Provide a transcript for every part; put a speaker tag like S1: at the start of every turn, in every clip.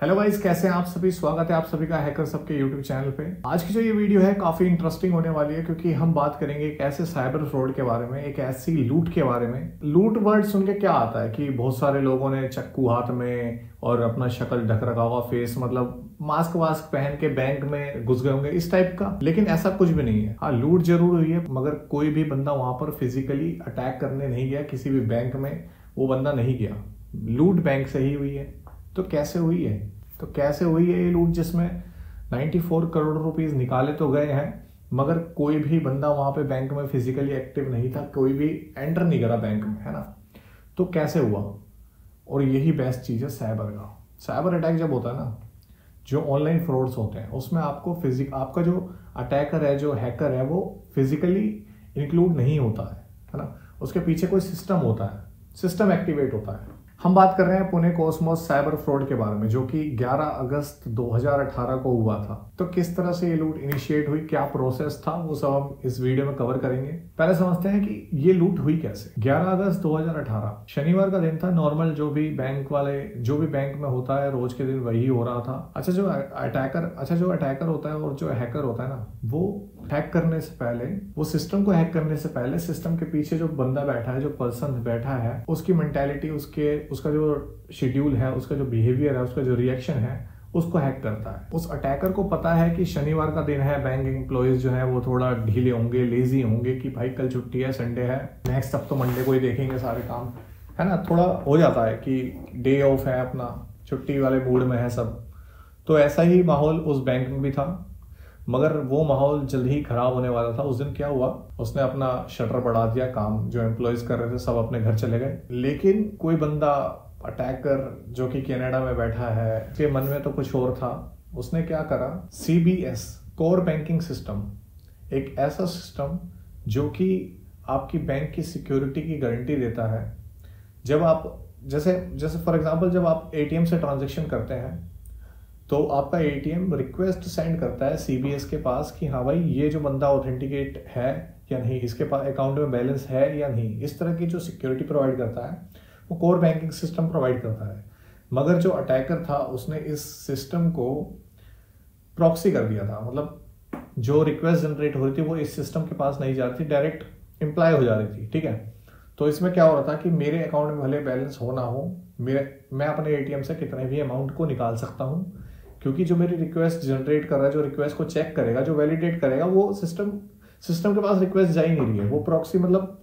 S1: Hello guys, कैसे हैं आप सभी। स्वागत है आप सभी का हैकर सबके यूट्यूब चैनल पे। आज की जो ये वीडियो है काफी इंटरेस्टिंग होने वाली है, क्योंकि हम बात करेंगे एक ऐसे साइबर फ्रॉड के बारे में, एक ऐसी लूट के बारे में। लूट वर्ड सुन के क्या आता है कि बहुत सारे लोगों ने चक्कू हाथ में और अपना शक्ल ढक रखा होगा, फेस मतलब मास्क वास्क पहन के बैंक में घुस गए होंगे, इस टाइप का। लेकिन ऐसा कुछ भी नहीं है। हाँ, लूट जरूर हुई है, मगर कोई भी बंदा वहां पर फिजिकली अटैक करने नहीं गया, किसी भी बैंक में वो बंदा नहीं गया। लूट बैंक से ही हुई है। तो कैसे हुई है ये लूट, जिसमें 94 करोड़ रुपीस निकाले तो गए हैं, मगर कोई भी बंदा वहां पे बैंक में फिजिकली एक्टिव नहीं था, कोई भी एंटर नहीं करा बैंक में, है ना। तो कैसे हुआ? और यही बेस्ट चीज है साइबर का। साइबर अटैक जब होता है ना, जो ऑनलाइन फ्रॉड्स होते हैं, उसमें आपका जो अटैकर है, जो हैकर है, वो फिजिकली इंक्लूड नहीं होता है ना। उसके पीछे कोई सिस्टम होता है, सिस्टम एक्टिवेट होता है। हम बात कर रहे हैं पुणे कॉस्मोस साइबर फ्रॉड के बारे में, जो कि 11 अगस्त 2018 को हुआ था। तो किस तरह से ये लूट इनिशिएट हुई, क्या प्रोसेस था, वो सब हम इस वीडियो में कवर करेंगे। पहले समझते हैं कि ये लूट हुई कैसे। 11 अगस्त 2018 शनिवार का दिन था। नॉर्मल जो भी बैंक में होता है रोज के दिन, वही हो रहा था। जो अटैकर होता है और जो हैकर होता है ना, वो हैक करने से पहले, वो सिस्टम को हैक करने से पहले, सिस्टम के पीछे जो बंदा बैठा है, जो पर्सन बैठा है, उसकी मेंटालिटी, उसका जो शेड्यूल है, उसका जो बिहेवियर है, उसका जो रिएक्शन है, उसको हैक करता है। उस अटैकर को पता है कि शनिवार का दिन है, बैंक एम्प्लॉयज जो है वो थोड़ा ढीले होंगे, लेजी होंगे कि भाई कल छुट्टी है, संडे है, नेक्स्ट अब तो मंडे को ही देखेंगे सारे काम, है ना। थोड़ा हो जाता है कि डे ऑफ है, अपना छुट्टी वाले मूड में है सब। तो ऐसा ही माहौल उस बैंक में भी था, मगर वो माहौल जल्द ही खराब होने वाला था। उस दिन क्या हुआ, उसने अपना शटर बढ़ा दिया, काम जो एम्प्लॉयज कर रहे थे सब अपने घर चले गए। लेकिन कोई बंदा अटैकर जो कि कनाडा में बैठा है, उसके मन में तो कुछ और था। उसने क्या करा, CBS कोर बैंकिंग सिस्टम, एक ऐसा सिस्टम जो कि आपकी बैंक की सिक्योरिटी की गारंटी देता है। जब आप जैसे फॉर एग्जांपल, जब आप ATM से ट्रांजैक्शन करते हैं, तो आपका ATM रिक्वेस्ट सेंड करता है CBS के पास कि हाँ भाई, ये जो बंदा ऑथेंटिकेट है या नहीं, इसके पास अकाउंट में बैलेंस है या नहीं। इस तरह की जो सिक्योरिटी प्रोवाइड करता है, वो कोर बैंकिंग सिस्टम प्रोवाइड करता है। मगर जो अटैकर था, उसने इस सिस्टम को प्रॉक्सी कर दिया था। मतलब जो रिक्वेस्ट जनरेट हो रही थी, वो इस सिस्टम के पास नहीं जा रही थी, डायरेक्ट इम्प्लाई हो जा रही थी, ठीक है। तो इसमें क्या हो रहा था कि मेरे अकाउंट में भले बैलेंस हो ना हो, मैं अपने ATM से कितने भी अमाउंट को निकाल सकता हूँ, क्योंकि जो मेरी रिक्वेस्ट जनरेट कर रहा है, जो रिक्वेस्ट को चेक करेगा, जो वैलिडेट करेगा, वो सिस्टम के पास रिक्वेस्ट जा ही नहीं रही है, वो प्रॉक्सी मतलब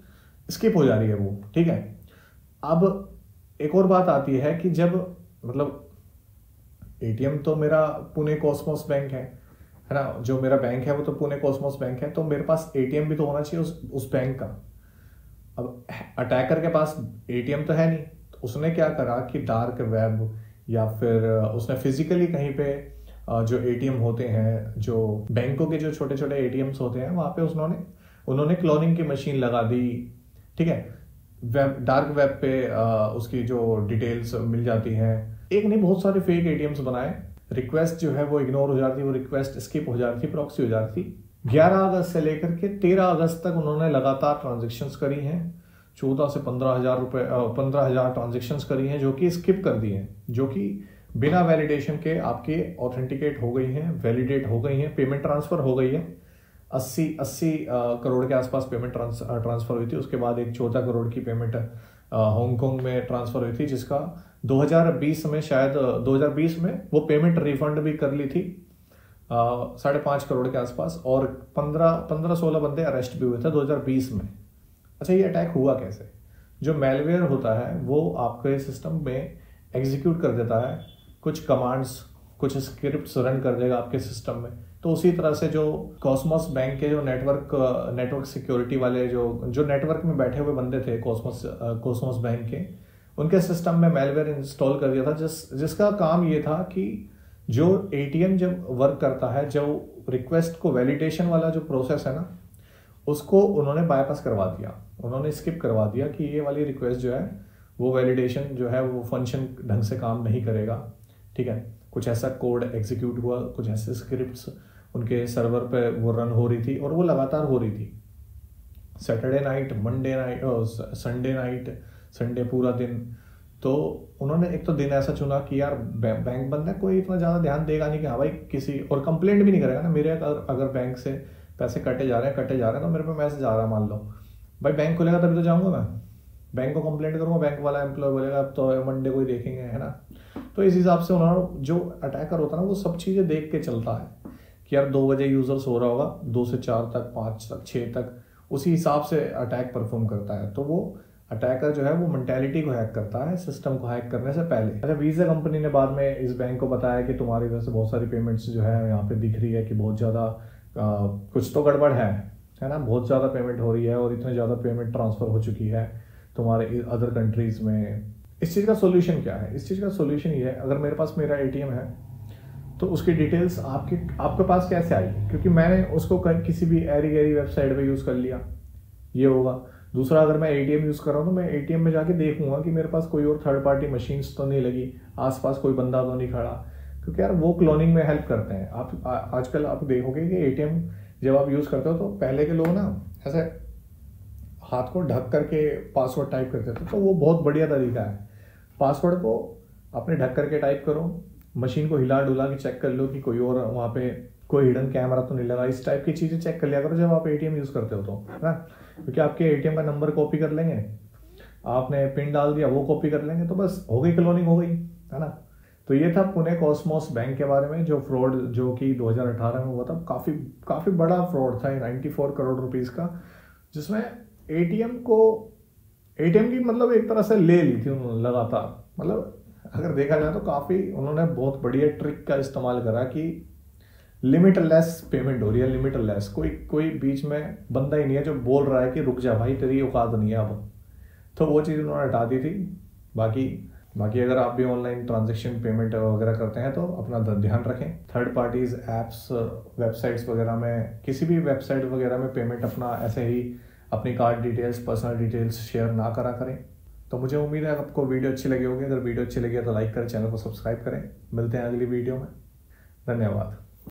S1: स्किप हो जा रही है वो, ठीक है। अब एक और बात आती है कि जब मतलब ATM तो मेरा पुणे कॉस्मोस बैंक है ना, जो मेरा बैंक है वो तो पुणे कॉस्मोस बैंक है, तो मेरे पास ATM भी तो होना चाहिए उस बैंक का। अब अटैकर के पास ATM तो है नहीं, तो उसने क्या करा कि डार्क वेब या फिर उसने फिजिकली कहीं पे जो ATM होते हैं, जो बैंकों के जो छोटे छोटे ATMs होते हैं, वहां पे उन्होंने क्लोनिंग की मशीन लगा दी, ठीक है। डार्क वेब पे उसकी जो डिटेल्स मिल जाती हैं। एक नहीं, बहुत सारे फेक ATMs बनाए। रिक्वेस्ट जो है वो इग्नोर हो जाती, वो रिक्वेस्ट स्किप हो जाती, प्रॉक्सी हो जाती। 11 अगस्त से लेकर के 13 अगस्त तक उन्होंने लगातार ट्रांजेक्शन्स करी हैं। 14 से 15,000 ट्रांजेक्शंस करी हैं, जो कि स्किप कर दी हैं, जो कि बिना वैलिडेशन के आपके ऑथेंटिकेट हो गई हैं, वैलिडेट हो गई हैं, पेमेंट ट्रांसफर हो गई है। 80 करोड़ के आसपास पेमेंट ट्रांसफर हुई थी। उसके बाद एक 14 करोड़ की पेमेंट हांगकांग में ट्रांसफर हुई थी, जिसका 2020 में, शायद 2020 में वो पेमेंट रिफंड भी कर ली थी 5.5 करोड़ के आसपास। और 15-16 बंदे अरेस्ट भी हुए थे 2020 में। अच्छा, ये अटैक हुआ कैसे? जो मेलवेयर होता है वो आपके सिस्टम में एग्जीक्यूट कर देता है कुछ कमांड्स, कुछ स्क्रिप्ट्स रन कर देगा आपके सिस्टम में। तो उसी तरह से जो कॉस्मोस बैंक के जो नेटवर्क सिक्योरिटी वाले जो नेटवर्क में बैठे हुए बंदे थे कॉस्मोस बैंक के, उनके सिस्टम में मेलवेयर इंस्टॉल कर दिया था, जिसका काम ये था कि जो ATM जब वर्क करता है, जो रिक्वेस्ट को वैलिडेशन वाला जो प्रोसेस है ना, उसको उन्होंने बाईपास करवा दिया, उन्होंने स्किप करवा दिया कि ये वाली रिक्वेस्ट जो है, वो वैलिडेशन जो है वो फंक्शन ढंग से काम नहीं करेगा, ठीक है। कुछ ऐसा कोड एग्जीक्यूट हुआ, कुछ ऐसे स्क्रिप्ट्स उनके सर्वर पे वो रन हो रही थी, और वो लगातार हो रही थी। Saturday night, Monday night, Sunday night, Sunday पूरा दिन, तो उन्होंने एक तो दिन ऐसा चुना कि यार बैंक बंद है, कोई इतना ज़्यादा ध्यान देगा नहीं कि हाँ भाई किसी, और कंप्लेंट भी नहीं करेगा ना। मेरे अगर बैंक से पैसे कटे जा रहे हैं तो मेरे पे मैसेज आ रहा है, मान लो भाई बैंक खुलेगा तभी तो जाऊँगा मैं, बैंक को कंप्लेंट करूँगा, बैंक वाला एम्प्लॉय बोलेगा अब तो मंडे को ही देखेंगे, है ना। तो इस हिसाब से उन्होंने, जो अटैकर होता है ना वो सब चीज़ें देख के चलता है कि यार 2 बजे यूज़र सो रहा होगा, 2 से 4 तक, 5 तक, 6 तक, उसी हिसाब से अटैक परफॉर्म करता है। तो वो अटैकर जो है वो मेंटेलिटी को हैक करता है, सिस्टम को हैक करने से पहले। अच्छा, वीज़ा कंपनी ने बाद में इस बैंक को बताया कि तुम्हारी वजह से बहुत सारी पेमेंट्स जो है यहाँ पे दिख रही है कि बहुत ज़्यादा कुछ तो गड़बड़ है ना, बहुत ज़्यादा पेमेंट हो रही है और इतनी ज़्यादा पेमेंट ट्रांसफ़र हो चुकी है तुम्हारे अदर कंट्रीज़ में। इस चीज़ का सोल्यूशन क्या है? इस चीज़ का सोल्यूशन ये है, अगर मेरे पास मेरा ATM है तो उसकी डिटेल्स आपके पास कैसे आई? क्योंकि मैंने उसको किसी भी ऐरी गैरी वेबसाइट पे यूज़ कर लिया, ये होगा। दूसरा, अगर मैं ATM यूज़ कर रहा हूँ तो मैं ATM में जाके देखूंगा कि मेरे पास कोई और थर्ड पार्टी मशीन्स तो नहीं लगी, आसपास कोई बंदा तो नहीं खड़ा, क्योंकि यार वो क्लोनिंग में हेल्प करते हैं। आप आजकल आप देखोगे कि ATM जब आप यूज़ करते हो तो पहले के लोग ना ऐसे हाथ को ढक करके पासवर्ड टाइप करते थे, तो वो बहुत बढ़िया तरीका है। पासवर्ड को अपने ढक करके टाइप करो, मशीन को हिला डुला के चेक कर लो कि कोई और वहाँ पे कोई हिडन कैमरा तो नहीं लगा, इस टाइप की चीज़ें चेक कर लिया करो जब आप ATM यूज़ करते हो तो, है ना। क्योंकि आपके ATM का नंबर कॉपी कर लेंगे, आपने पिन डाल दिया वो कॉपी कर लेंगे, तो बस हो गई, क्लोनिंग हो गई, है ना। तो ये था पुणे कॉस्मोस बैंक के बारे में, जो फ्रॉड जो कि 2018 में हुआ था। काफ़ी बड़ा फ्रॉड था, 94 करोड़ रुपीज़ का, जिसमें ATM की मतलब एक तरह से ले ली थी उन्होंने लगातार। मतलब अगर देखा जाए तो काफ़ी उन्होंने बहुत बढ़िया ट्रिक का इस्तेमाल करा कि लिमिटलेस पेमेंट हो रही है, लिमिटलेस, कोई बीच में बंदा ही नहीं है जो बोल रहा है कि रुक जा भाई तेरी औकात नहीं है अब। तो वो चीज़ उन्होंने हटा दी थी। बाकी अगर आप भी ऑनलाइन ट्रांजैक्शन पेमेंट वगैरह करते हैं तो अपना ध्यान रखें, थर्ड पार्टीज ऐप्स, वेबसाइट्स वगैरह में, किसी भी वेबसाइट वगैरह में पेमेंट अपना ऐसे ही अपनी card details, personal details share ना करा करें। तो मुझे उम्मीद है आपको वीडियो अच्छी लगी होगी। अगर वीडियो अच्छी लगी है तो लाइक करें, चैनल को सब्सक्राइब करें। मिलते हैं अगली वीडियो में। धन्यवाद।